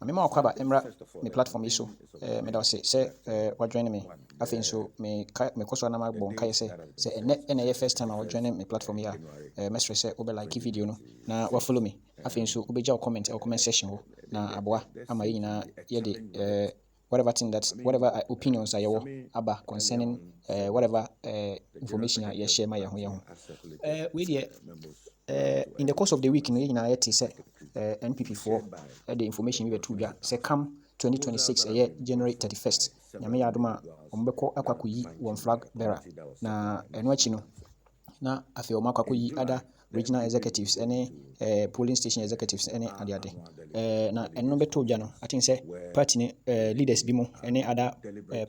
I'm more about my platform issue. Me da say what join me. I think so me koso na magbon kai say na first time I was joining my platform here. Mestre say obe like video no na wa follow me. I think so obe ja comment section ho na aboa ama yi na ye de whatever opinions are your about concerning whatever information you share my we in the course of the week you know it is NPP4 the information we to say come 2026 January 31st nyame ya adoma ombeko akwakoyi one flag bearer na eno achi no na afi omakwakoyi other regional executives any polling station executives any ade na eno beto dwa no I think say party leaders bi mu any other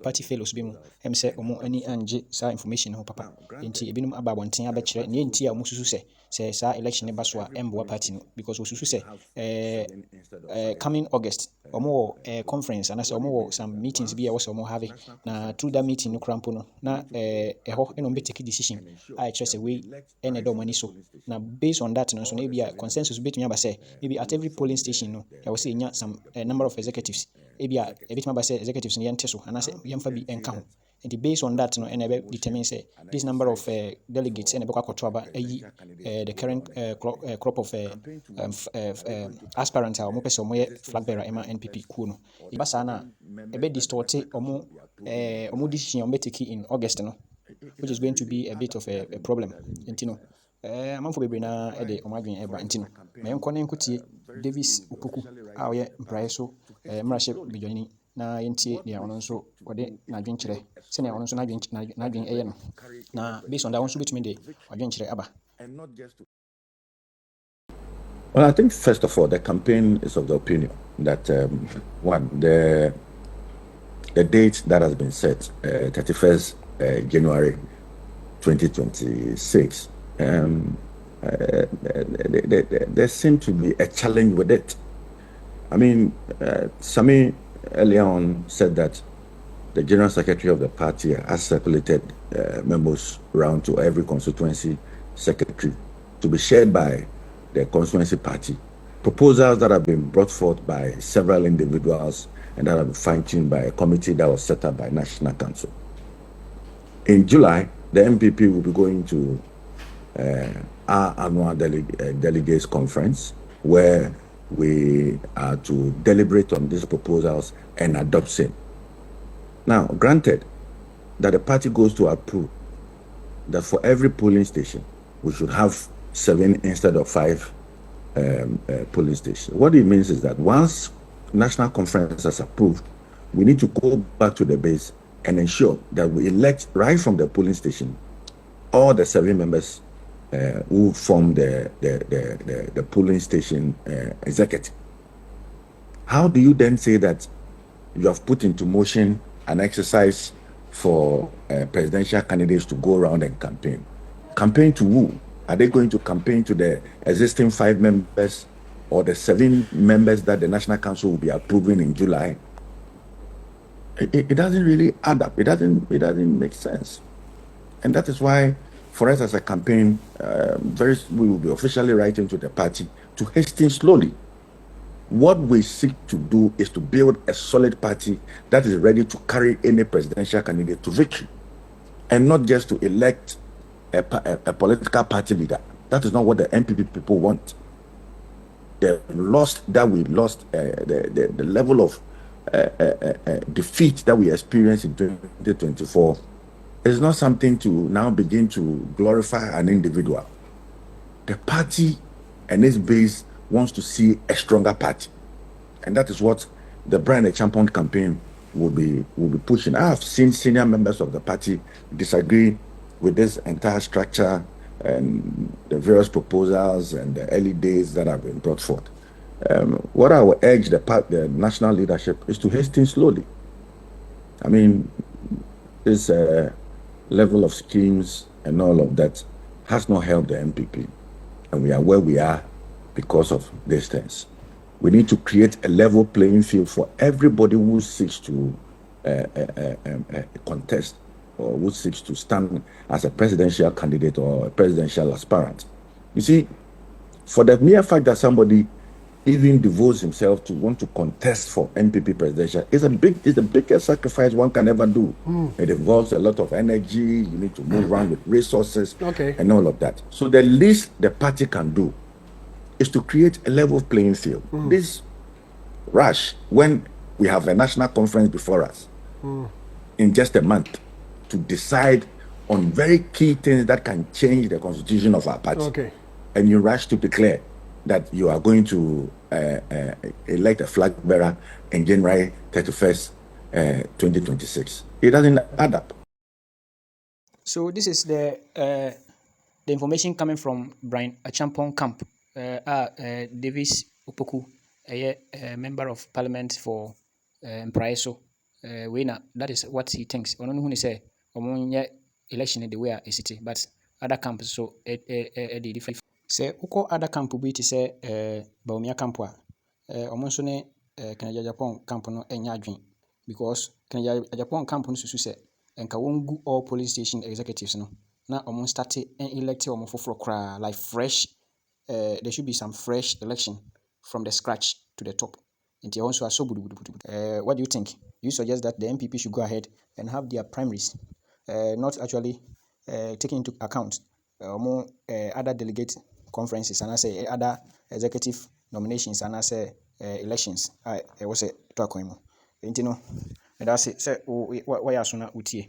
party fellows bi mu em say omo ani anje sa information ho papa enti ebinum aba bonten abekire ne enti a mususu say sa election ba so a emboa party no because osusu say coming August omo conference and say omo some meetings bi e was omo have na through that meeting no crampo no na eho eno be take decision I trust we any do money so na based on that no so na be a consensus between aba say maybe at every polling station no I will say some number of executives maybe a bit aba say executives no yente so and say yemfa bi enka ho and based on that no and determine say this number of delegates and be kwakoto aba the current crop of aspirants are mo person mo Flagbearer ema NPP ku no iba sa na ebe distort omo decision omo take in August no which is going to be a bit of a problem ntino amanfo bebre na ede omadwen eba ntino me enko ne nkotie Davis Opoku a oye Mpraeso mrahye bidwani na yentie dia ono nso wode nadwen kire se ne ono nso nadwen eye no na based on that one so betumi de adwen kire aba. Well, I think first of all, the campaign is of the opinion that one, the date that has been set, 31st January 2026, there seemed to be a challenge with it. I mean, Sami earlier on said that the General Secretary of the party has circulated memos around to every constituency secretary to be shared by the constituency party. Proposals that have been brought forth by several individuals and that have been fine-tuned by a committee that was set up by National Council. In July, the MPP will be going to our annual delegates conference where we are to deliberate on these proposals and adopt them. Now, granted that the party goes to approve that for every polling station, we should have 7 instead of 5 polling stations. What it means is that once National Conference has approved, we need to go back to the base and ensure that we elect right from the polling station all the 7 members who form the polling station executive. How do you then say that you have put into motion an exercise for presidential candidates to go around and campaign? Campaign to who? Are they going to campaign to the existing 5 members or the 7 members that the National Council will be approving in July? It doesn't really add up. It doesn't make sense. And that is why, for us as a campaign, we will be officially writing to the party to hasten slowly. What we seek to do is to build a solid party that is ready to carry any presidential candidate to victory, and not just to elect a political party leader. That is not what the MPP people want. The loss that we lost, the level of defeat that we experienced in 2024 is not something to now begin to glorify an individual. The party and its base wants to see a stronger party, and that is what the Brand a Champion campaign will be pushing. I have seen senior members of the party disagree with this entire structure and the various proposals and the early days that have been brought forth. What I will urge the national leadership is to hasten slowly. I mean, this level of schemes and all of that has not helped the MPP, and we are where we are because of these things. We need to create a level playing field for everybody who seeks to contest or who seeks to stand as a presidential candidate or a presidential aspirant. You see, for the mere fact that somebody even devotes himself to want to contest for MPP presidential, it's the biggest sacrifice one can ever do. It involves a lot of energy. You need to move around with resources and all of that. So the least the party can do is to create a level playing field. This rush, when we have a national conference before us in just a month to decide on very key things that can change the constitution of our party, and you rush to declare that you are going to elect a flag bearer in January 31st, 2026. It doesn't add up. So this is the information coming from Brian Achampong camp. Davis Opoku, a member of parliament for Mpraeso. That is what he thinks. I don't know who say election the way is it, but other camps so the different. Say uko other camp bi ti say Baumia camp a omo nso ne Kenya Japan camp no enya adwen because Kenya Japan camp no susu say enka wongu all police station executives no na omo start elect omo foforo kra like fresh. There should be some fresh election from the scratch to the top. What do you think? You suggest that the MPP should go ahead and have their primaries, not actually taking into account more other delegate conferences and I say other executive nominations and I say elections. I was a talk him. You know, and that's it. Say, why are so utie?